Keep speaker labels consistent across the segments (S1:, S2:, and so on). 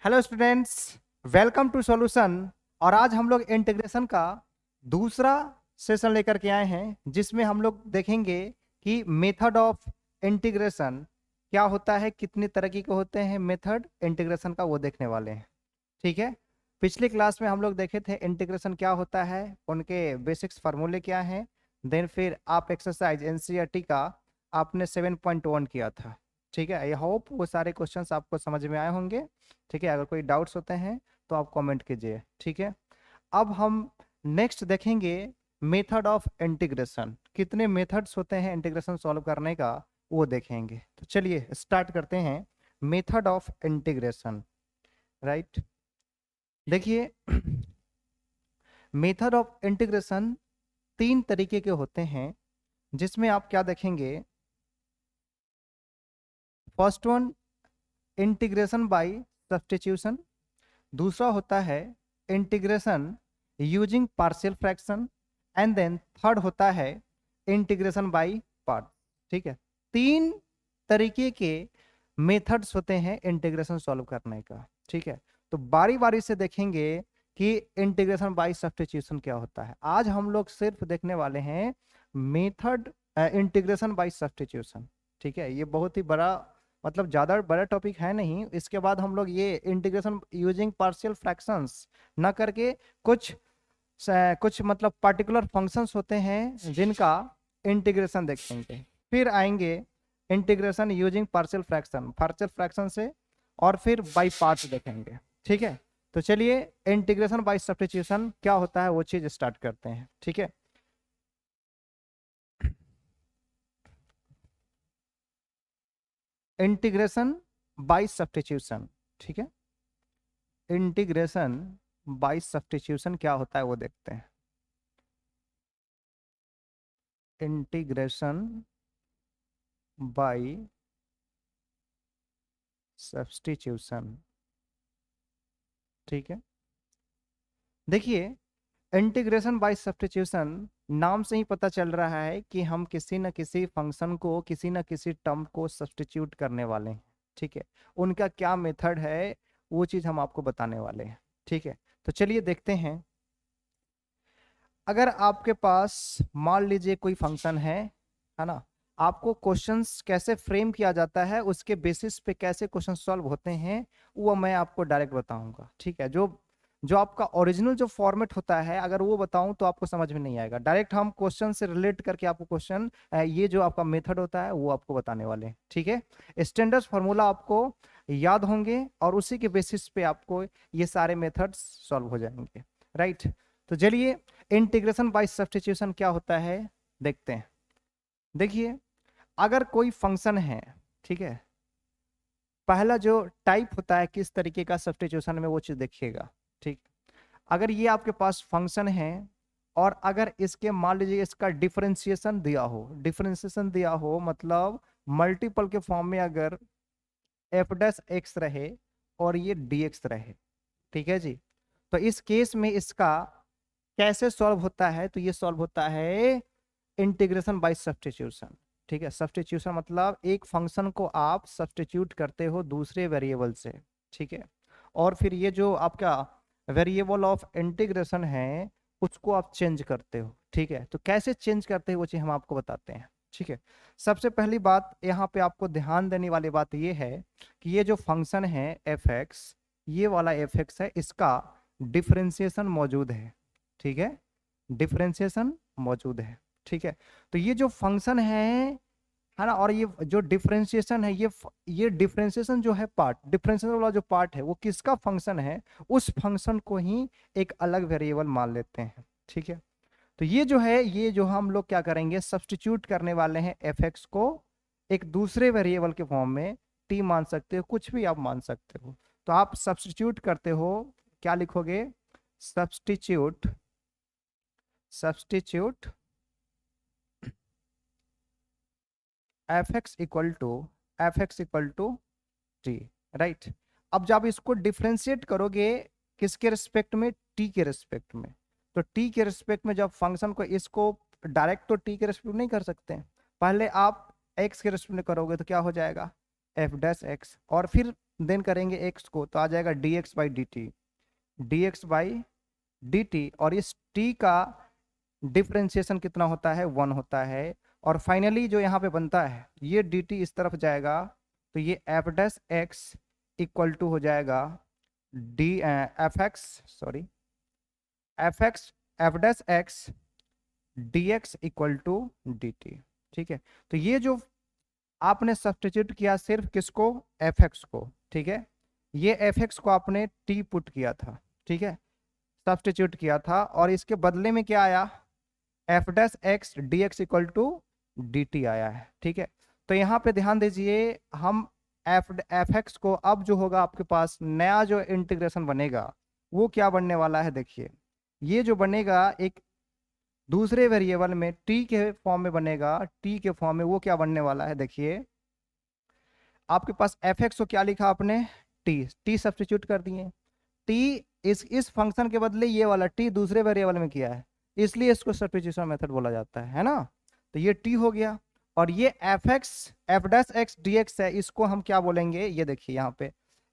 S1: Hello students, welcome to solution. और आज हम लोग इंटीग्रेशन का दूसरा सेशन लेकर के आए हैं, जिसमें हम लोग देखेंगे कि मेथड ऑफ इंटीग्रेशन क्या होता है, कितने तरह के होते हैं मेथड इंटीग्रेशन का, वो देखने वाले हैं। ठीक है। पिछली क्लास में हम लोग देखे थे इंटीग्रेशन क्या होता है, उनके बेसिक्स फार्मूले क्या हैं। देन फिर आप एक्सरसाइज एनसीईआरटी का आपने 7.1 किया था। ठीक है, आई होप वो सारे क्वेश्चंस आपको समझ में आए होंगे। ठीक है, अगर कोई डाउट्स होते हैं तो आप कमेंट कीजिए। ठीक है, अब हम नेक्स्ट देखेंगे मेथड ऑफ इंटीग्रेशन। कितने मेथड्स होते हैं इंटीग्रेशन सॉल्व करने का, वो देखेंगे। तो चलिए स्टार्ट करते हैं मेथड ऑफ इंटीग्रेशन। राइट, देखिए मेथड ऑफ इंटीग्रेशन तीन तरीके के होते हैं, जिसमें आप क्या देखेंगे। First one integration by substitution, दूसरा होता है integration using partial fraction, and then third होता है इंटीग्रेशन बाय पार्ट। ठीक है, तीन तरीके के मेथड्स होते हैं इंटीग्रेशन सॉल्व करने का। ठीक है, तो बारी बारी से देखेंगे कि इंटीग्रेशन बाय सब्स्टिट्यूशन क्या होता है। आज हम लोग सिर्फ देखने वाले हैं मेथड इंटीग्रेशन बाय सब्स्टिट्यूशन। ठीक है, ये बहुत ही बड़ा, मतलब ज़्यादा बड़ा टॉपिक है नहीं। इसके बाद हम लोग ये इंटीग्रेशन यूजिंग पार्शियल फ्रैक्शंस ना करके कुछ मतलब पर्टिकुलर फंक्शंस होते हैं जिनका इंटीग्रेशन देखेंगे। फिर आएंगे इंटीग्रेशन यूजिंग पार्शियल फ्रैक्शन से, और फिर बाय पार्ट्स देखेंगे। ठीक है, तो चलिए इंटीग्रेशन बाय सब्स्टिट्यूशन क्या होता है वो चीज स्टार्ट करते हैं। ठीक है, इंटीग्रेशन बाय सब्स्टिट्यूशन। ठीक है, इंटीग्रेशन बाय सब्स्टिट्यूशन क्या होता है वो देखते हैं। Integration by substitution. ठीक है, देखिए इंटीग्रेशन बाय सब्स्टिट्यूशन नाम से ही पता चल रहा है कि हम किसी न किसी फंक्शन को, किसी न किसी टर्म को सब्स्टिट्यूट करने वाले हैं। ठीक है, उनका क्या मेथड है वो चीज हम आपको बताने वाले हैं। ठीक है, तो चलिए देखते हैं। अगर आपके पास मान लीजिए कोई फंक्शन है ना, आपको क्वेश्चंस कैसे फ्रेम किया जाता है, उसके बेसिस पे कैसे क्वेश्चन सॉल्व होते हैं, वो मैं आपको डायरेक्ट बताऊंगा। ठीक है, जो जो आपका ओरिजिनल जो फॉर्मेट होता है, अगर वो बताऊं तो आपको समझ में नहीं आएगा। डायरेक्ट हम क्वेश्चन से रिलेट करके आपको क्वेश्चन, ये जो आपका मेथड होता है वो आपको बताने वाले हैं। ठीक है, स्टैंडर्ड फार्मूला आपको याद होंगे और उसी के बेसिस पे आपको ये सारे मेथड्स सॉल्व हो जाएंगे। राइट, तो चलिए इंटीग्रेशन बाय सब्स्टिट्यूशन क्या होता है देखते हैं। देखिए, अगर कोई फंक्शन है, ठीक है, पहला जो टाइप होता है किस तरीके का सब्स्टिट्यूशन में, वो चीज देखिएगा। ठीक, अगर ये आपके पास फंक्शन है और अगर इसके मान लीजिए इसका डिफरेंशिएशन दिया हो मतलब मल्टीपल के फॉर्म में, अगर एफ डैश एक्स रहे और ये डी एक्स रहे। ठीक है जी, तो इस केस में इसका कैसे सॉल्व होता है, तो ये सॉल्व होता है इंटीग्रेशन बाय सब्स्टिट्यूशन। ठीक है, सब्स्टिट्यूशन मतलब एक फंक्शन को आप सब्स्टिट्यूट करते हो दूसरे वेरिएबल से। ठीक है, और फिर ये जो आपका वेरिएबल ऑफ इंटीग्रेशन है उसको आप चेंज करते हो। ठीक है, तो कैसे चेंज करते हैं वो चीज हम आपको बताते हैं। ठीक है, सबसे पहली बात यहाँ पे आपको ध्यान देने वाली बात ये है कि ये जो फंक्शन है एफ एक्स, ये वाला एफ एक्स है, इसका डिफरेंशिएशन मौजूद है। ठीक है, डिफरेंशिएशन मौजूद है। ठीक है, तो ये जो फंक्शन है ना, और ये जो डिफरेंशिएशन है, ये डिफरेंशिएशन जो है पार्ट, डिफरेंशिएशन वाला जो पार्ट है वो किसका फंक्शन है, उस फंक्शन को ही एक अलग वेरिएबल मान लेते हैं। ठीक है, तो ये जो है, ये जो हम लोग क्या करेंगे, सब्स्टिट्यूट करने वाले हैं एफ एक्स को एक दूसरे वेरिएबल के फॉर्म में। टी मान सकते हो, कुछ भी आप मान सकते हो। तो आप सब्स्टिट्यूट करते हो, क्या लिखोगे, substitute substitute f x equal to t. Right, अब जब इसको डिफ्रेंशिएट करोगे किसके रिस्पेक्ट में, टी के रिस्पेक्ट में, तो टी के रिस्पेक्ट में जब फंक्शन को, इसको डायरेक्ट तो टी के रिस्पेक्ट नहीं कर सकते हैं, पहले आप एक्स के रिस्पेक्ट में करोगे तो क्या हो जाएगा, एफ डैश एक्स, और फिर देन करेंगे x को, तो आ जाएगा dx by D T, dx by D T, और इस t का डिफरेंशिएशन कितना होता है, 1 होता है। और फाइनली जो यहाँ पे बनता है ये dt इस तरफ जाएगा, तो ये f dash x equal to हो जाएगा d f x, sorry f x, f dash x d x equal to d t. ठीक है, तो ये जो आपने सब्स्टिट्यूट किया सिर्फ किसको, एफ एक्स को, ठीक है, ये एफ एक्स को आपने टी पुट किया था, ठीक है, सब्स्टिट्यूट किया था, और इसके बदले में क्या आया, f dash x d x equal to d t आया है। ठीक है, तो यहाँ पे ध्यान दीजिए, हम एफ एक्स को अब जो होगा आपके पास नया जो इंटीग्रेशन बनेगा वो क्या बनने वाला है, देखिए ये जो बनेगा एक दूसरे वेरिएबल में टी के फॉर्म में बनेगा, टी के फॉर्म में वो क्या बनने वाला है, देखिए आपके पास एफ एक्स को क्या लिखा आपने, टी सब्स्टिट्यूट कर दिए, टी इस फंक्शन के बदले ये वाला टी दूसरे वेरिएबल में किया है, इसलिए इसको सब्स्टिट्यूशन मेथड बोला जाता है ना। तो ये टी हो गया, और ये F x f dash x d x है, इसको हम क्या बोलेंगे, ये देखिए यहाँ पे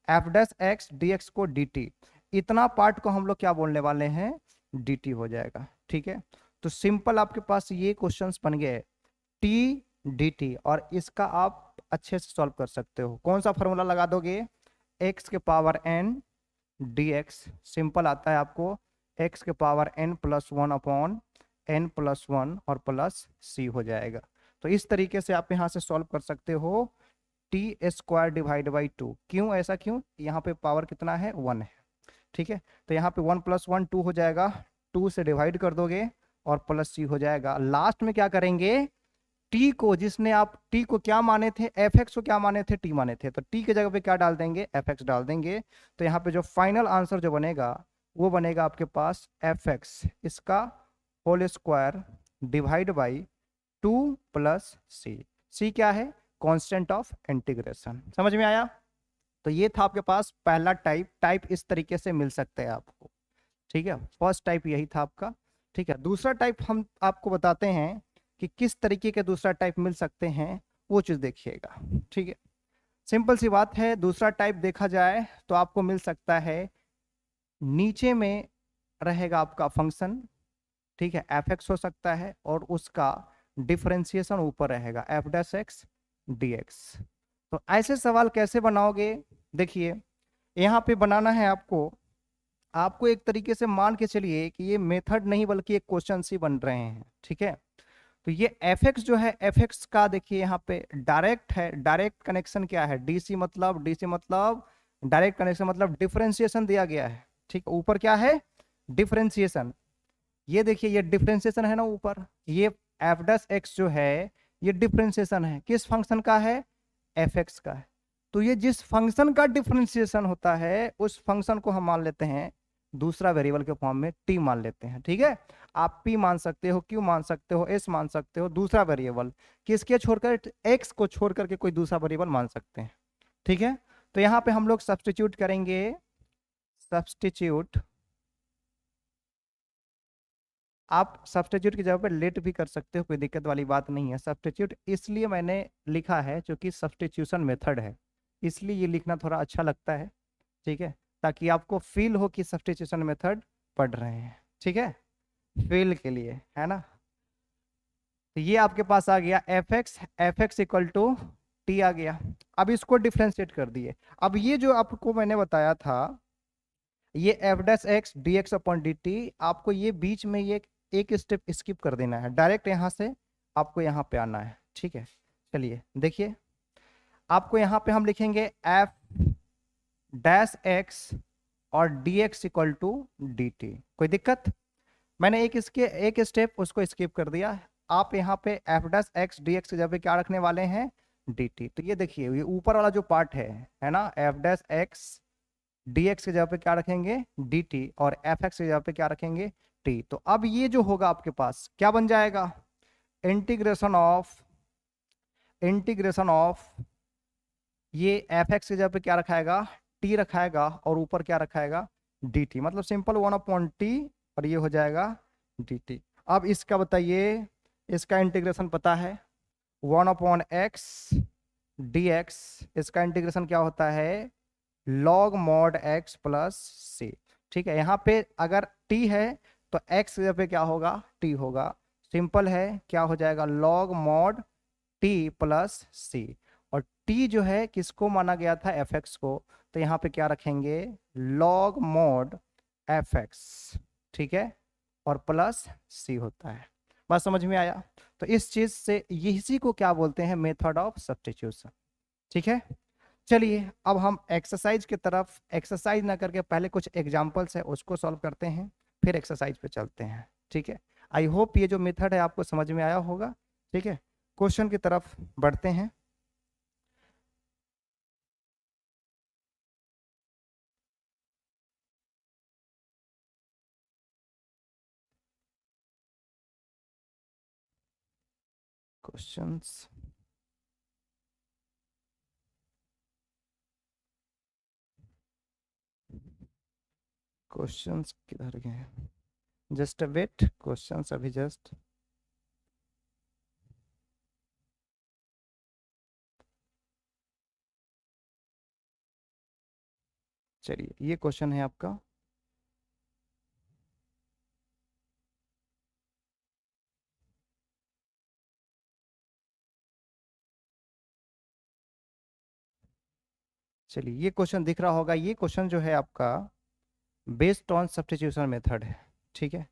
S1: F dash x d x को डी टी, इतना पार्ट को हम लोग क्या बोलने वाले हैं, डी टी हो जाएगा। ठीक है, तो सिंपल आपके पास ये क्वेश्चंस बन गए टी डी टी, और इसका आप अच्छे से सॉल्व कर सकते हो। कौन सा फॉर्मूला लगा दोगे, एक्स के power n d x, simple आता है आपको एक्स के power n plus one upon n plus one और प्लस सी हो जाएगा। तो इस तरीके से आप यहाँ से सॉल्व कर सकते हो T square divide by two. क्यों ऐसा, क्यों, यहाँ पे पावर कितना है, 1 है। ठीक है, तो यहाँ पे 1 प्लस 1 2 हो जाएगा, 2 से डिवाइड कर दोगे और प्लस सी हो जाएगा। लास्ट में क्या करेंगे, टी को, जिसने आप टी को क्या माने थे, एफ एक्स को क्या माने थे, टी माने थे, तो टी के जगह पे क्या डाल देंगे, एफ एक्स डाल देंगे। तो यहाँ पे जो फाइनल आंसर जो बनेगा वो बनेगा आपके पास एफ एक्स इसका whole square divide by 2 plus C. C क्या है, कांस्टेंट ऑफ इंटीग्रेशन। समझ में आया। तो ये था आपके पास पहला टाइप इस तरीके से मिल सकते हैं आपको। ठीक है, फर्स्ट टाइप यही था आपका। ठीक है, दूसरा टाइप हम आपको बताते हैं कि किस तरीके के दूसरा टाइप मिल सकते हैं, वो चीज देखिएगा। ठीक है, सिंपल सी बात है, दूसरा टाइप देखा जाए तो आपको मिल सकता है, नीचे में रहेगा आपका फंक्शन, ठीक है, एफ एक्स हो सकता है, और उसका डिफरेंशिएशन ऊपर रहेगा F dash x d x. तो ऐसे सवाल कैसे बनाओगे, देखिए यहाँ पे बनाना है आपको एक तरीके से मान के चलिए कि ये मेथड नहीं बल्कि एक क्वेश्चन ही बन रहे हैं। ठीक है, तो ये एफ एक्स जो है, एफ एक्स का देखिए यहाँ पे डायरेक्ट है, डायरेक्ट कनेक्शन क्या है, डीसी मतलब डायरेक्ट कनेक्शन मतलब डिफरेंशिएशन दिया गया है। ठीक, ऊपर क्या है, डिफरेंशिएशन, ये देखिए ये डिफरेंशिएशन है ना ऊपर, ये एफ डैश एक्स जो है ये डिफरेंशिएशन है, किस फंक्शन का है, एफ एक्स का है। तो ये जिस फंक्शन का डिफरेंशिएशन होता है उस फंक्शन को हम मान लेते हैं दूसरा वेरिएबल के फॉर्म में टी मान लेते हैं। ठीक है, आप पी मान सकते हो, क्यू मान सकते हो, एस मान सकते हो, दूसरा वेरिएबल किसके छोड़कर, एक्स को छोड़ करके कोई दूसरा वेरिएबल मान सकते हैं। ठीक है, तो यहाँ पे हम लोग सब्स्टिट्यूट करेंगे, सब्स्टिट्यूट, आप सब्स्टिट्यूट की जगह पे लेट भी कर सकते हो, कोई दिक्कत वाली बात नहीं है। सब्स्टिट्यूट इसलिए मैंने लिखा है क्योंकि सब्स्टिट्यूशन मेथड है, इसलिए ये लिखना थोड़ा अच्छा लगता है। ठीक है, ताकि आपको फील हो कि सब्स्टिट्यूशन मेथड पढ़ रहे हैं। ठीक है, फील के लिए है ना। तो ये आपके पास आ गया F x equal to T आ गया। अब इसको डिफ्रेंशिएट कर दिए। अब ये जो आपको मैंने बताया था, ये f dash x d x upon D T, आपको ये बीच में ये एक स्टेप स्किप कर देना है, डायरेक्ट यहाँ से आपको यहाँ पे आना है। ठीक है, चलिए देखिए, आपको यहाँ पे हम लिखेंगे एफ डैश एक्स और d x equal to d t. कोई दिक्कत, मैंने एक स्टेप उसको स्किप कर दिया। आप यहाँ पे F dash x d x की जगह पे क्या रखने वाले हैं, डी टी। तो ये देखिए ये ऊपर वाला जो पार्ट है ना, F dash x d x की जगह पे क्या रखेंगे, डी टी, और एफ एक्स की जगह पे क्या रखेंगे, टी। तो अब ये जो होगा आपके पास क्या बन जाएगा, इंटीग्रेशन ऑफ ये एफ एक्स की जगह पे क्या रखाएगा, टी रखाएगा, और ऊपर क्या रखाएगा, डी टी, मतलब सिंपल 1/t, और ये हो जाएगा डी टी। अब इसका बताइए, इसका इंटीग्रेशन पता है 1/x dx, इसका इंटीग्रेशन क्या होता है log mod x plus c। ठीक है, यहाँ पे अगर t है तो x की जगह पे क्या होगा, t होगा। सिंपल है, क्या हो जाएगा, log mod t plus c। और t जो है किसको माना गया था, fx को, तो यहाँ पे क्या रखेंगे, log mod fx। ठीक है, और प्लस c होता है। बात समझ में आया। तो इस चीज से इसी को क्या बोलते हैं, मेथड ऑफ सब्स्टिट्यूशन। ठीक है, चलिए अब हम एक्सरसाइज की तरफ, एक्सरसाइज ना करके पहले कुछ एग्जांपल्स है उसको सॉल्व करते हैं, फिर एक्सरसाइज पे चलते हैं। ठीक है, आई होप ये जो मेथड है आपको समझ में आया होगा। ठीक है, क्वेश्चन की तरफ बढ़ते हैं। क्वेश्चंस, क्वेश्चंस किधर गए, जस्ट वेट, क्वेश्चंस अभी जस्ट। चलिए ये क्वेश्चन है आपका, चलिए ये क्वेश्चन दिख रहा होगा। ये क्वेश्चन जो है आपका बेस्ड ऑन सब्स्टिट्यूशन मेथड है। ठीक है,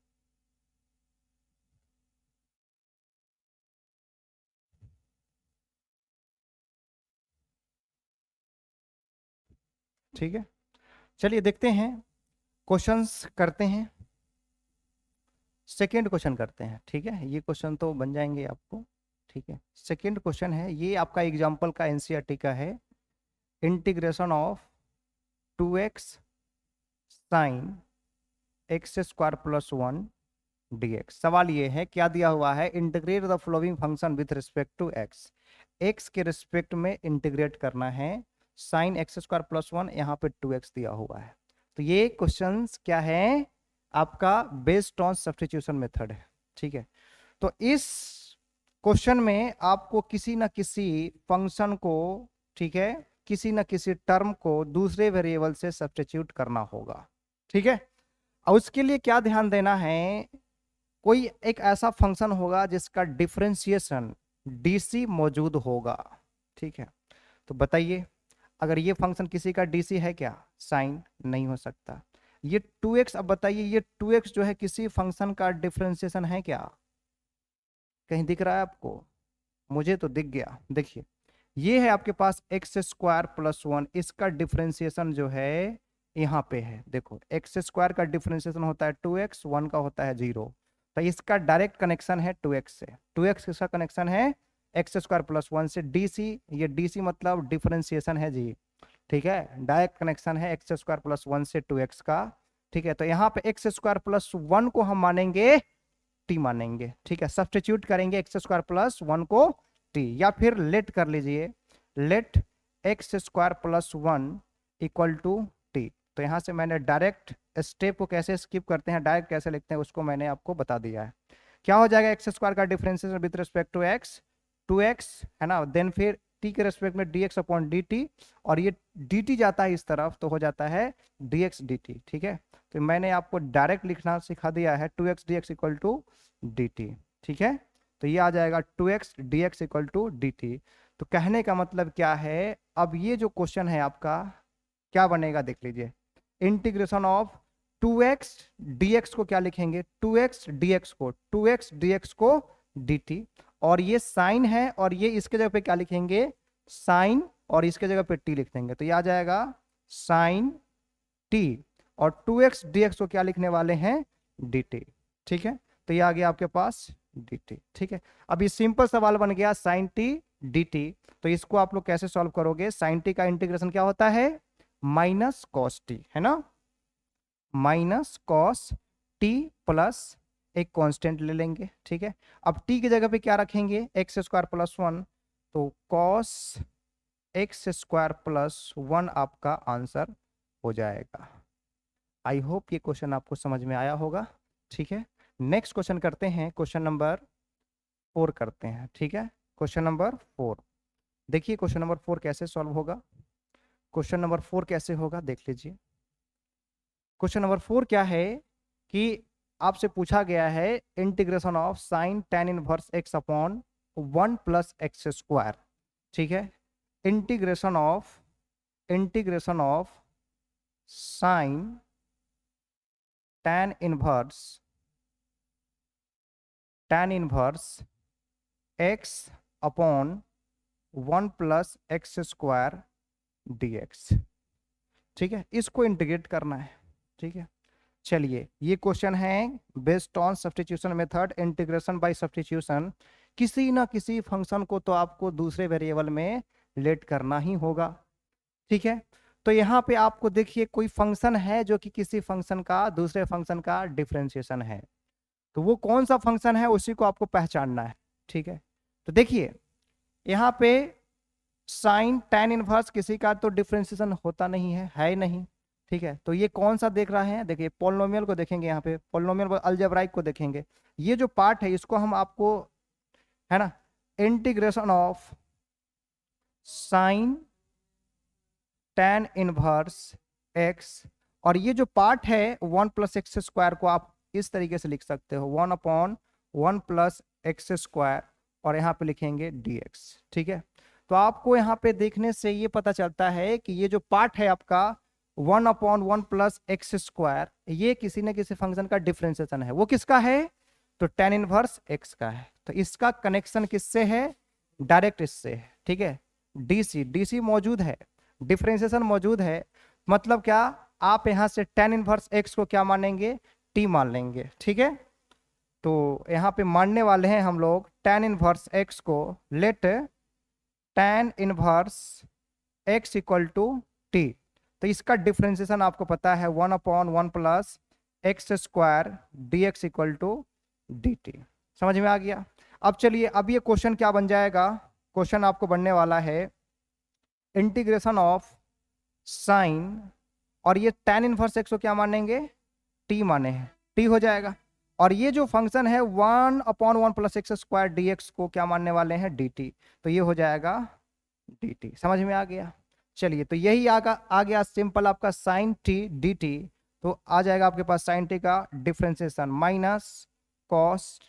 S1: ठीक है, चलिए देखते हैं, क्वेश्चंस करते हैं। सेकेंड क्वेश्चन करते हैं। ठीक है, ये क्वेश्चन तो बन जाएंगे आपको। ठीक है, सेकेंड क्वेश्चन है, ये आपका एग्जांपल का एनसीईआरटी का है। Integration of 2x sine x square plus 1 dx। सवाल ये है, क्या दिया हुआ है, integrate the following function with respect to x। x के रिस्पेक्ट में इंटीग्रेट करना है, साइन एक्स स्क्वायर प्लस 1, यहाँ पे 2x दिया हुआ है। तो ये क्वेश्चन क्या है आपका, बेस्ड ऑन सब्स्टिट्यूशन मेथड है। ठीक है, तो इस क्वेश्चन में आपको किसी ना किसी फंक्शन को, ठीक है, किसी ना किसी टर्म को दूसरे वेरिएबल से सब्स्टिट्यूट करना होगा। ठीक है, और उसके लिए क्या ध्यान देना है, कोई एक ऐसा फंक्शन होगा जिसका डिफरेंशिएशन डीसी मौजूद होगा। ठीक है, तो बताइए, अगर ये फंक्शन किसी का डीसी है क्या, साइन नहीं हो सकता। ये 2x, अब बताइए ये 2x जो है किसी फंक्शन का डिफरेंशिएशन है क्या, कहीं दिख रहा है आपको, मुझे तो दिख गया। देखिए ये है आपके पास एक्स स्क्वायर प्लस 1, इसका डिफरेंशिएशन जो है यहाँ पे है। देखो एक्स स्क्वायर का डिफरेंशिएशन होता है 2x, 1 का होता है 0। तो इसका डायरेक्ट कनेक्शन है 2x से। 2x किसका कनेक्शन है, एक्स स्क्वायर प्लस 1 से। डीसी, ये डीसी मतलब डिफरेंशिएशन है जी। ठीक है, डायरेक्ट कनेक्शन है एक्स स्क्वायर प्लस 1 से 2x का। ठीक है, तो यहाँ पे एक्स स्क्वायर प्लस 1 को हम मानेंगे टी मानेंगे। ठीक है, सब्स्टिट्यूट करेंगे एक्स स्क्वायर प्लस 1 को टी, या फिर लेट कर लीजिए, let x square plus 1 equal to t. तो यहां से मैंने डायरेक्ट स्टेप को कैसे स्किप करते हैं, डायरेक्ट कैसे लिखते हैं, उसको मैंने आपको बता दिया है। क्या हो जाएगा, एक्स स्क्वायर का differentiation with respect to x, 2x है ना, देन फिर t के रेस्पेक्ट में dx अपॉन dt, और ये dt जाता है इस तरफ तो हो जाता है dx dt। ठीक है, तो मैंने आपको डायरेक्ट लिखना सिखा दिया है, 2x dx equal to dt। ठीक है, तो ये आ जाएगा 2x dx equal to dt। तो कहने का मतलब क्या है, अब ये जो क्वेश्चन है आपका क्या बनेगा, देख लीजिए, इंटीग्रेशन ऑफ 2x dx को क्या लिखेंगे, 2x dx को, 2x dx को dt, और ये साइन है, और ये इसके जगह पे क्या लिखेंगे, साइन, और इसके जगह पे t लिख देंगे, तो ये आ जाएगा साइन t, और 2x dx को क्या लिखने वाले हैं, dt। ठीक है, तो ये आ गया आपके पास dt। ठीक है, अब ये सिंपल सवाल बन गया साइन t dt। तो इसको आप लोग कैसे सॉल्व करोगे, साइन t का इंटीग्रेशन क्या होता है, माइनस कॉस टी, है ना, माइनस कॉस टी प्लस एक कांस्टेंट ले लेंगे। ठीक है, अब टी की जगह पे क्या रखेंगे, एक्स स्क्वायर प्लस 1, तो कॉस एक्स स्क्वायर प्लस 1 आपका आंसर हो जाएगा। आई होप ये क्वेश्चन आपको समझ में आया होगा। ठीक है, नेक्स्ट क्वेश्चन करते हैं, क्वेश्चन नंबर 4 करते हैं। ठीक है, क्वेश्चन नंबर 4, देखिए क्वेश्चन नंबर 4 कैसे सॉल्व होगा। क्वेश्चन नंबर 4 कैसे होगा देख लीजिए। क्वेश्चन नंबर 4 क्या है कि आपसे पूछा गया है integration of sine tan inverse x upon 1 + x²। ठीक है, integration of sine tan inverse x upon 1 + x² dx। ठीक है, इसको इंटीग्रेट करना है। ठीक है, चलिए ये क्वेश्चन है based on substitution method, integration by substitution. किसी ना किसी फंक्शन को तो आपको दूसरे वेरिएबल में लेट करना ही होगा। ठीक है, तो यहाँ पे आपको देखिए कोई फंक्शन है जो कि किसी फंक्शन का दूसरे फंक्शन का डिफरेंशिएशन है, तो वो कौन सा फंक्शन है उसी को आपको पहचानना है। ठीक है, तो देखिए यहाँ पे साइन tan इनवर्स किसी का तो डिफरेंशिएशन होता नहीं है ही नहीं। ठीक है, तो ये कौन सा देख रहे हैं, देखिए पोलिनोमियल को देखेंगे, यहाँ पे पोलिनोमियल अलजेब्राइक को देखेंगे। ये जो पार्ट है इसको हम आपको, है ना, integration of sine tan inverse x, और ये जो पार्ट है 1 + x² को आप इस तरीके से लिख सकते हो 1/1 + x², और यहाँ पे लिखेंगे dx। ठीक है, तो आपको यहाँ पे देखने से ये पता चलता है कि ये जो पार्ट है आपका 1/1 + x², ये किसी न किसी फंक्शन का डिफरेंशिएशन है। वो किसका है, तो tan इनवर्स x का है। तो इसका कनेक्शन किससे है, डायरेक्ट इससे है। ठीक है, डीसी मौजूद है, डिफरेंशिएशन मौजूद है, मतलब क्या, आप यहां से tan इनवर्स x को क्या मानेंगे, t मान लेंगे। ठीक है, तो यहाँ पे मानने वाले हैं हम लोग tan इनवर्स x को, let tan inverse x equal to t। तो इसका डिफरेंशिएशन आपको पता है 1/1 + x² dx equal to dt। समझ में आ गया। अब चलिए, अब ये क्वेश्चन क्या बन जाएगा, क्वेश्चन आपको बनने वाला है इंटीग्रेशन ऑफ साइन, और ये tan इनवर्स x को क्या मानेंगे, t माने हैं, t हो जाएगा। और ये जो फंक्शन है 1/1 + x² dx को क्या मानने वाले हैं, dt, तो ये हो जाएगा dt। समझ में आ गया। चलिए, तो यही आ गया सिंपल आपका साइन t dt। तो आ जाएगा आपके पास साइन t का डिफरेंशिएशन माइनस कॉस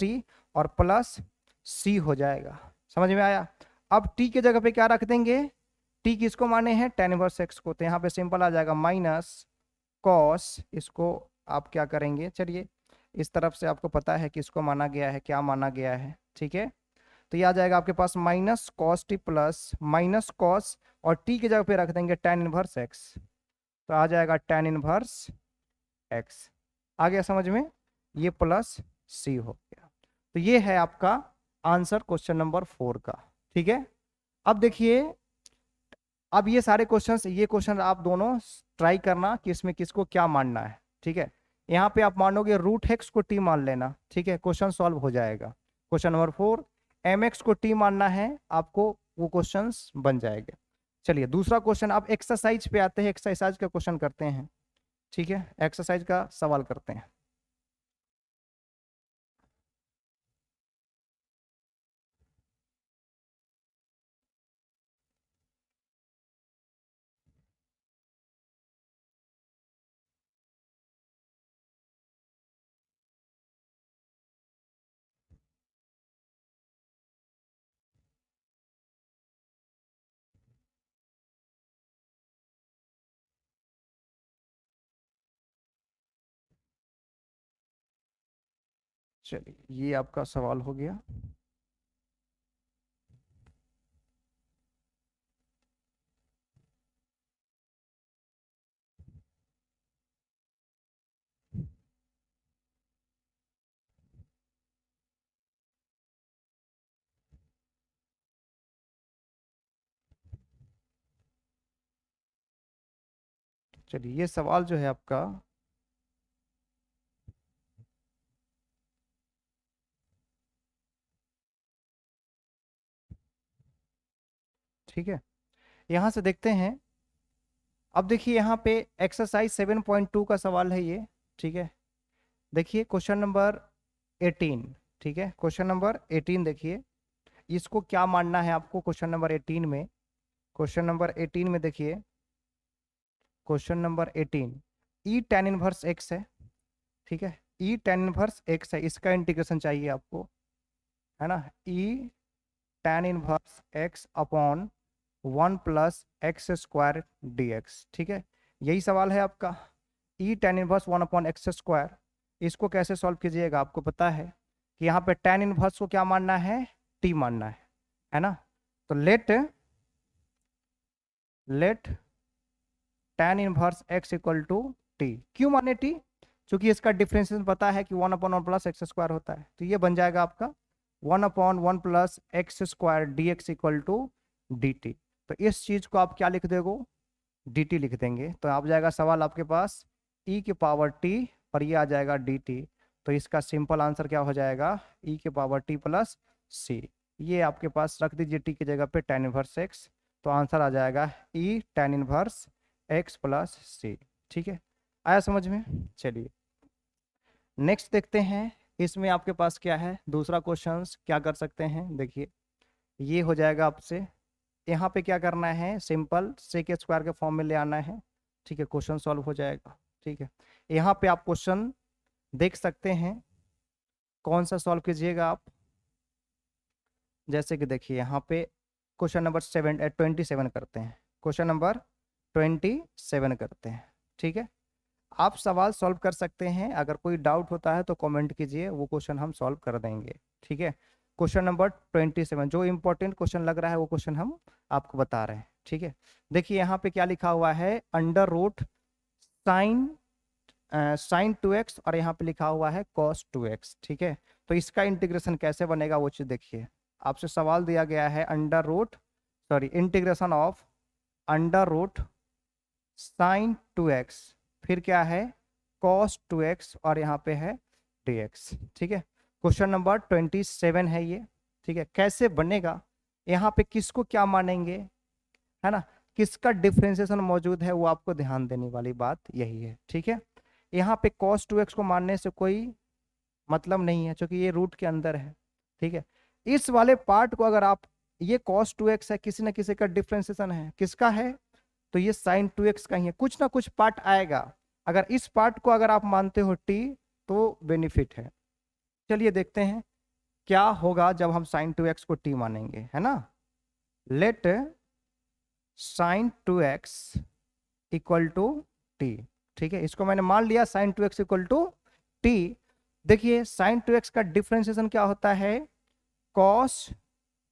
S1: t और प्लस c हो जाएगा। समझ में आया। अब t के जगह पे क्या रख देंगे, t किसको माने हैं, tan इनवर्स x को, तो यहाँ पे सिंपल आ जाएगा माइनस कॉस, इसको आप क्या करेंगे, चलिए इस तरफ से आपको पता है कि इसको माना गया है, क्या माना गया है। ठीक है, तो ये आ जाएगा आपके पास minus cos T plus minus cos, और टी की जगह पे रख देंगे tan इनवर्स एक्स, तो आ जाएगा tan इनवर्स एक्स। आ गया समझ में, ये प्लस सी हो गया। तो ये है आपका आंसर क्वेश्चन नंबर 4 का। ठीक है, अब देखिए, अब ये सारे क्वेश्चंस, ये क्वेश्चन आप दोनों ट्राई करना कि इसमें किसको क्या मानना है। ठीक है, यहाँ पे आप मानोगे रूट एक्स को टी मान लेना। ठीक है, क्वेश्चन सॉल्व हो जाएगा। क्वेश्चन नंबर 4, mx को टी मानना है आपको, वो क्वेश्चंस बन जाएंगे। चलिए दूसरा क्वेश्चन, आप एक्सरसाइज पे आते हैं, एक्सरसाइज का क्वेश्चन करते हैं। ठीक है, एक्सरसाइज का सवाल करते हैं। चलिए ये आपका सवाल हो गया। चलिए ये सवाल जो है आपका, ठीक है, यहां से देखते हैं। अब देखिए यहाँ पे एक्सरसाइज 7.2 का सवाल है ये। ठीक है, देखिए क्वेश्चन नंबर 18। ठीक है, क्वेश्चन नंबर 18 देखिए, इसको क्या मानना है आपको, क्वेश्चन नंबर 18 में क्वेश्चन नंबर 18 में देखिए, क्वेश्चन नंबर 18, ई tan इनवर्स एक्स है, ठीक है, ई tan इनवर्स एक्स है, इसका इंटीग्रेशन चाहिए आपको, है ना, ई tan inverse x upon 1 + x² dx, ठीक है, यही सवाल है आपका। ई tan इनवर्स 1/x², इसको कैसे सॉल्व कीजिएगा, आपको पता है कि यहाँ पे tan इनवर्स को क्या मानना है, t मानना है ना। तो let tan inverse x equal to t, क्यों माने t, क्योंकि इसका डिफरेंशिएशन पता है कि 1/1 + x² होता है, तो ये बन जाएगा आपका 1/1 + x² dx equal to d t. तो इस चीज को आप क्या लिख दोगे, dt लिख देंगे, तो आप जाएगा सवाल आपके पास e की पावर t और ये आ जाएगा dt। तो इसका सिंपल आंसर क्या हो जाएगा, e की पावर t + c, ये आपके पास रख दीजिए t की जगह पे tan इनवर्स x, तो आंसर आ जाएगा e tan inverse x + c, ठीक है, आया समझ में। चलिए नेक्स्ट देखते हैं, इसमें आपके पास क्या है, दूसरा क्वेश्चन क्या कर सकते हैं, देखिए ये हो जाएगा आपसे, यहाँ पे क्या करना है, सिंपल sec² के फॉर्म में ले आना है, ठीक है, क्वेश्चन सॉल्व हो जाएगा, ठीक है। यहाँ पे आप क्वेश्चन देख सकते हैं, कौन सा सॉल्व कीजिएगा आप, जैसे कि देखिए यहाँ पे क्वेश्चन नंबर 27 करते हैं, क्वेश्चन नंबर 27 करते हैं, ठीक है। आप सवाल सॉल्व कर सकते हैं, अगर कोई डाउट होता है तो कमेंट कीजिए, वो क्वेश्चन हम सॉल्व कर देंगे, ठीक है। क्वेश्चन नंबर 27, जो इंपॉर्टेंट क्वेश्चन लग रहा है वो क्वेश्चन हम आपको बता रहे हैं, ठीक है। देखिए यहाँ पे क्या लिखा हुआ है, अंडर रूट साइन 2x और यहाँ पे लिखा हुआ है cos 2x, ठीक है। तो इसका इंटीग्रेशन कैसे बनेगा वो चीज देखिए, आपसे सवाल दिया गया है integration of under root sine 2x, फिर क्या है cos 2x और यहाँ पे है dx, ठीक है। क्वेश्चन नंबर 27 है ये, ठीक है, कैसे बनेगा, यहाँ पे किसको क्या मानेंगे, है ना, किसका डिफरेंशिएशन मौजूद है, वो आपको ध्यान देने वाली बात यही है, ठीक है। यहाँ पे cos 2x को मानने से कोई मतलब नहीं है, क्योंकि ये रूट के अंदर है, ठीक है। इस वाले पार्ट को अगर आप, ये cos 2x है, किसी ना किसी का डिफरेंशिएशन है, किसका है, तो ये sin 2x का ही है, कुछ ना कुछ पार्ट आएगा, अगर इस पार्ट को अगर आप मानते हो t तो बेनिफिट है। चलिए देखते हैं क्या होगा जब हम sin 2x को t मानेंगे, है ना। Let sin 2x equal to t, ठीक है, इसको मैंने मान लिया sin 2x equal to t. देखिए sin 2x का डिफरेंशिएशन क्या होता है, cos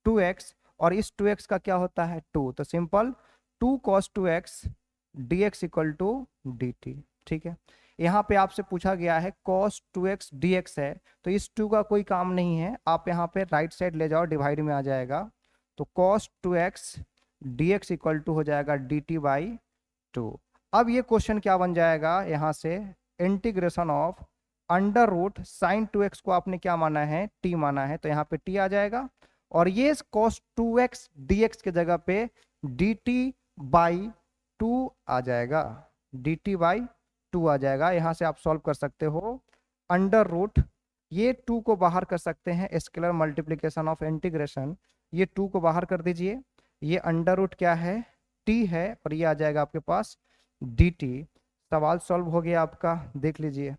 S1: 2x, और इस 2x का क्या होता है 2, तो simple 2 cos 2x dx equal to dt, ठीक है। यहाँ पे आपसे पूछा गया है cos 2x dx है, तो इस 2 का कोई काम नहीं है, आप यहाँ पे राइट साइड ले जाओ, डिवाइड में आ जाएगा, तो cos 2x dx equal to हो जाएगा dt/2। अब ये क्वेश्चन क्या बन जाएगा, यहाँ से integration of under root sine 2x को आपने क्या माना है, t माना है, तो यहाँ पे t आ जाएगा, और ये cos 2x dx के जगह पे dt/2 आ जाएगा, dt/2 आ जाएगा। यहाँ से आप सॉल्व कर सकते हो, अंडर रूट ये 2 को बाहर कर सकते हैं, स्केलर मल्टीप्लीकेशन ऑफ इंटीग्रेशन, ये 2 को बाहर कर दीजिए, ये अंडर रूट क्या है t है, और ये आ जाएगा आपके पास dt। सवाल सॉल्व हो गया आपका, देख लीजिए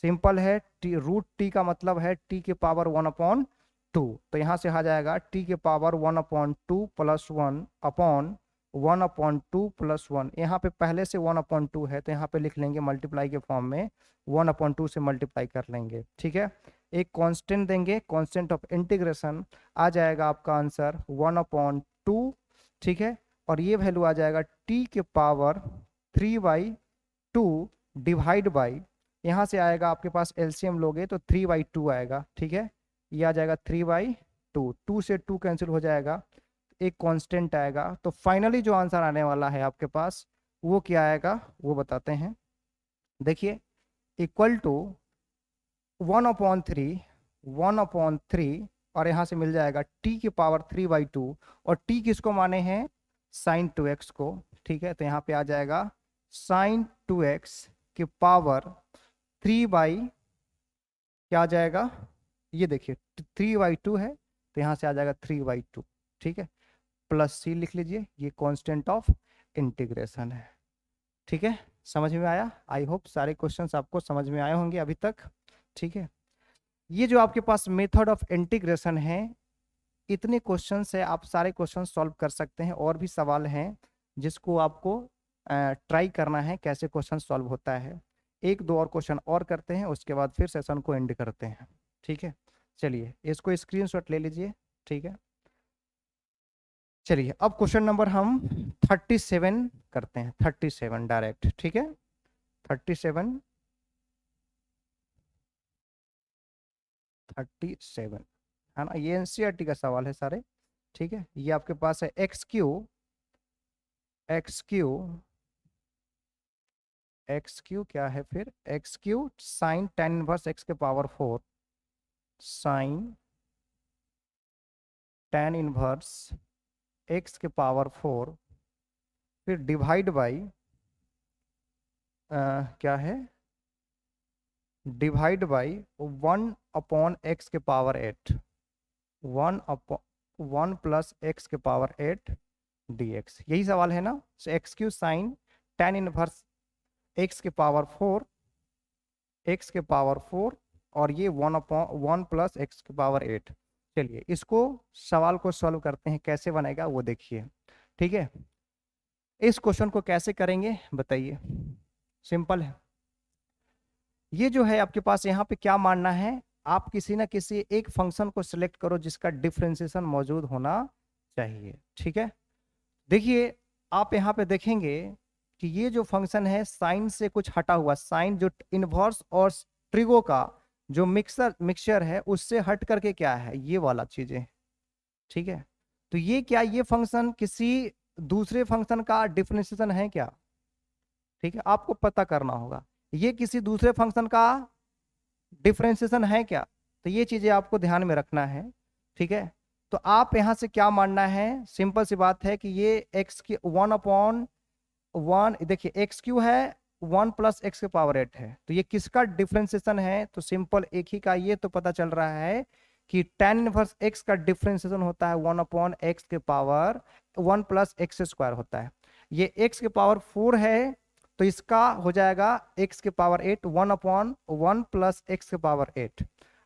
S1: सिंपल है, रूट टी का मतलब है t की पावर 1/2, तो यहाँ से आ जाएगा t की पावर 1/2 + 1 अपॉन 1/2 + 1, यहाँ पे पहले से 1/2 है, तो यहाँ पे लिख लेंगे मल्टीप्लाई के फॉर्म में, 1/2 से मल्टीप्लाई कर लेंगे, ठीक है। एक कांस्टेंट देंगे, कांस्टेंट ऑफ इंटीग्रेशन, आ जाएगा आपका आंसर 1/2, ठीक है, और ये वैल्यू आ जाएगा t के पावर 3/2 डिवाइड बाई, यहाँ से आएगा आपके पास एलसीएम लोगे तो 3/2 आएगा, ठीक है, ये आ जाएगा 3/2, 2 से 2 कैंसिल हो जाएगा, एक कांस्टेंट आएगा, तो फाइनली जो आंसर आने वाला है आपके पास वो क्या आएगा वो बताते हैं। देखिए इक्वल टू 1/3 और यहाँ से मिल जाएगा t की पावर 3/2, और t किसको माने हैं, sin 2x को, ठीक है, तो यहाँ पे आ जाएगा sin 2x की पावर 3 क्या आ जाएगा, ये देखिए 3/2 है, तो यहाँ से आ जाएगा 3/2, ठीक है। प्लस सी लिख लीजिए, ये कांस्टेंट ऑफ इंटीग्रेशन है। ठीक है, समझ में आया? आई होप सारे क्वेश्चंस आपको समझ में आए होंगे अभी तक। ठीक है, ये जो आपके पास मेथड ऑफ इंटीग्रेशन है, इतने क्वेश्चन है, आप सारे क्वेश्चन सॉल्व कर सकते हैं। और भी सवाल हैं जिसको आपको ट्राई करना है कैसे क्वेश्चन सॉल्व होता है। एक दो और क्वेश्चन और करते हैं, उसके बाद फिर सेशन को एंड करते हैं। ठीक है, चलिए इसको स्क्रीनशॉट ले लीजिए। ठीक है, चलिए अब क्वेश्चन नंबर हम 37 करते हैं, 37 डायरेक्ट। ठीक है, 37 37 है ना, ये एनसीईआरटी का सवाल है सारे। ठीक है, ये आपके पास है एक्स क्यू क्या है फिर, X Q sine tan inverse x के power 4, sin tan inverse x के पावर 4, फिर डिवाइड बाई क्या है, डिवाइड बाई 1/x के पावर 8, 1 प्लस एक्स के पावर 8 dx। यही सवाल है ना। X Q sine tan inverse x के पावर 4, एक्स के पावर 4, और ये 1 प्लस एक्स के पावर 8। चलिए इसको सवाल को सॉल्व करते हैं, कैसे बनेगा वो देखिए। ठीक है, इस क्वेश्चन को कैसे करेंगे बताइए, सिंपल है। ये जो है आपके पास यहाँ पे क्या मानना है, आप किसी ना किसी एक फंक्शन को सिलेक्ट करो जिसका डिफरेंशिएशन मौजूद होना चाहिए। ठीक है, देखिए आप यहाँ पे देखेंगे कि ये जो फंक्शन है साइन से कुछ हटा हुआ, साइन जो इनवर्स और ट्रिगो का जो मिक्सचर है उससे हट करके क्या है, ये वाला चीजें। ठीक है, तो ये क्या, ये फंक्शन किसी दूसरे फंक्शन का डिफरेंशिएशन है क्या? ठीक है, आपको पता करना होगा ये किसी दूसरे फंक्शन का डिफरेंशिएशन है क्या, तो ये चीजें आपको ध्यान में रखना है। ठीक है, तो आप यहां से क्या मानना है, सिंपल सी बात है कि ये एक्स की 1/1, देखिए एक्स क्यू है 1 प्लस एक्स के पावर 8 है, तो ये किसका डिफरेंशिएशन है, तो सिंपल एक ही का, ये तो पता चल रहा है कि tan इनवर्स एक्स का डिफरेंशिएशन होता है 1/x के पावर 1 प्लस एक्स स्क्वायर होता है। ये x के पावर 4 है, तो इसका हो जाएगा x के पावर 8, 1/1 प्लस एक्स के पावर 8।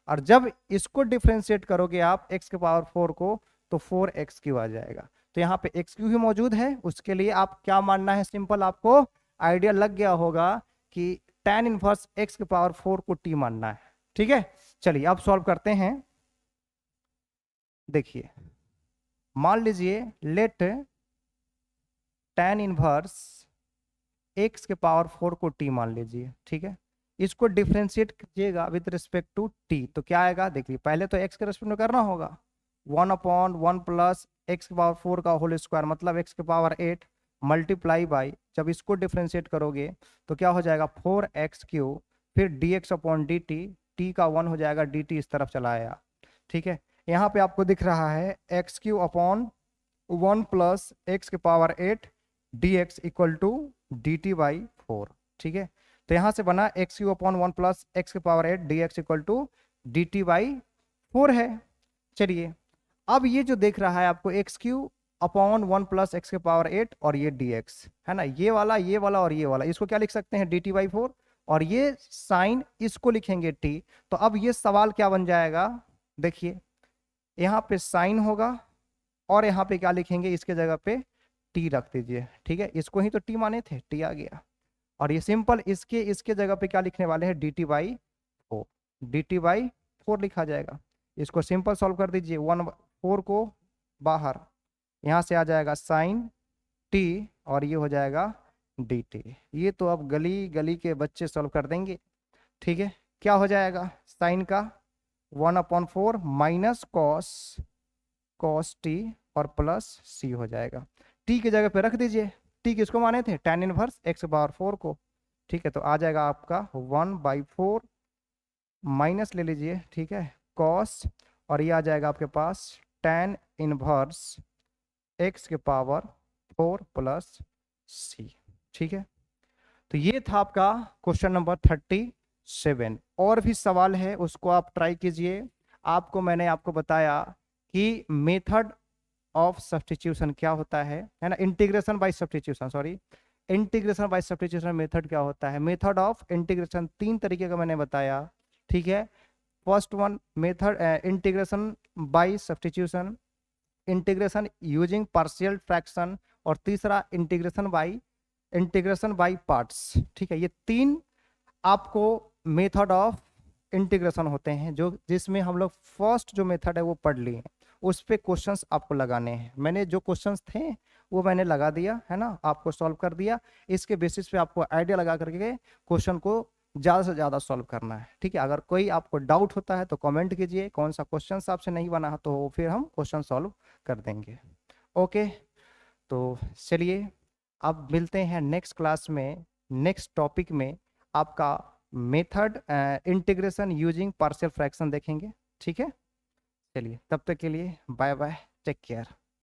S1: और जब इसको डिफरेंशिएट करोगे आप x के पावर 4 को, तो 4x³ आ जाएगा। तो यहाँ पे एक्स क्यू ही मौजूद है, उसके लिए आप क्या मानना है, सिंपल आपको आइडिया लग गया होगा कि tan इनवर्स एक्स के पावर 4 को t मानना है। ठीक है, चलिए अब सॉल्व करते हैं। देखिए मान लीजिए लेट tan इनवर्स एक्स के पावर 4 को t मान लीजिए। ठीक है, इसको डिफरेंशिएट कीजिएगा विद रिस्पेक्ट टू t, तो क्या आएगा, देखिए पहले तो x के रिस्पेक्ट में करना होगा, 1/1 प्लस एक्स के पावर 4 का होल स्क्वायर मतलब एक्स के पावर 8 मल्टीप्लाई बाई, जब इसको डिफरेंशिएट करोगे तो क्या हो जाएगा 4x³, फिर dx/dt, t का 1 हो जाएगा, dt इस तरफ चला आया। ठीक है, यहाँ पे आपको दिख रहा है x³/1 प्लस एक्स के power 8 dx equal to dt/4। ठीक है, तो यहाँ से बना x³/1 प्लस एक्स के power 8 dx equal to dt/4 है। चलिए अब ये जो देख रहा है आपको x³/1 प्लस एक्स के पावर 8 और ये dx है ना, ये वाला और ये वाला, इसको क्या लिख सकते हैं dt/4, और ये साइन इसको लिखेंगे t। तो अब ये सवाल क्या बन जाएगा, देखिए यहाँ पे साइन होगा और यहाँ पे क्या लिखेंगे, इसके जगह पे t रख दीजिए। ठीक है, इसको ही तो t माने थे, t आ गया, और ये सिंपल इसके जगह पे क्या लिखने वाले हैं dt/4, dt/4 लिखा जाएगा। इसको सिंपल सॉल्व कर दीजिए, 1/4 को बाहर, यहाँ से आ जाएगा साइन t और ये हो जाएगा dt। ये तो अब गली गली के बच्चे सॉल्व कर देंगे। ठीक है, क्या हो जाएगा, साइन का 1/4 माइनस कॉस t और प्लस c हो जाएगा, t की जगह पे रख दीजिए, t किसको माने थे, tan इनवर्स एक्स के पावर 4 को। ठीक है, तो आ जाएगा आपका 1/4 माइनस ले लीजिए, ठीक है, कॉस, और ये आ जाएगा आपके पास tan इनवर्स एक्स के पावर 4 प्लस c। ठीक है, तो ये था आपका क्वेश्चन नंबर 37। और भी सवाल है उसको आप ट्राई कीजिए। मैंने आपको बताया कि मेथड ऑफ सब्स्टिट्यूशन क्या होता है ना, integration by substitution, sorry, integration by substitution method क्या होता है, मेथड ऑफ इंटीग्रेशन 3 तरीके का मैंने बताया, ठीक है। First one method integration by substitution, integration using partial fraction, और तीसरा इंटीग्रेशन बाय पार्ट्स, ठीक है। ये 3 आपको मेथड ऑफ इंटीग्रेशन होते हैं, जो जिसमें हम लोग फर्स्ट जो मेथड है वो पढ़ लिए, उस पे क्वेश्चंस आपको लगाने हैं। मैंने जो क्वेश्चंस थे वो मैंने लगा दिया है ना, आपको सॉल्व कर दिया। इसके बेसिस पे आपको आइडिया लगा करके क्वेश्चन को ज़्यादा से ज़्यादा सॉल्व करना है, ठीक है। अगर कोई आपको डाउट होता है तो कमेंट कीजिए, कौन सा क्वेश्चन आपसे नहीं बना है, तो फिर हम क्वेश्चन सॉल्व कर देंगे। ओके, तो चलिए अब मिलते हैं नेक्स्ट क्लास में, नेक्स्ट टॉपिक में आपका method integration using partial fraction देखेंगे, ठीक है। चलिए तब तक के लिए बाय बाय, टेक केयर।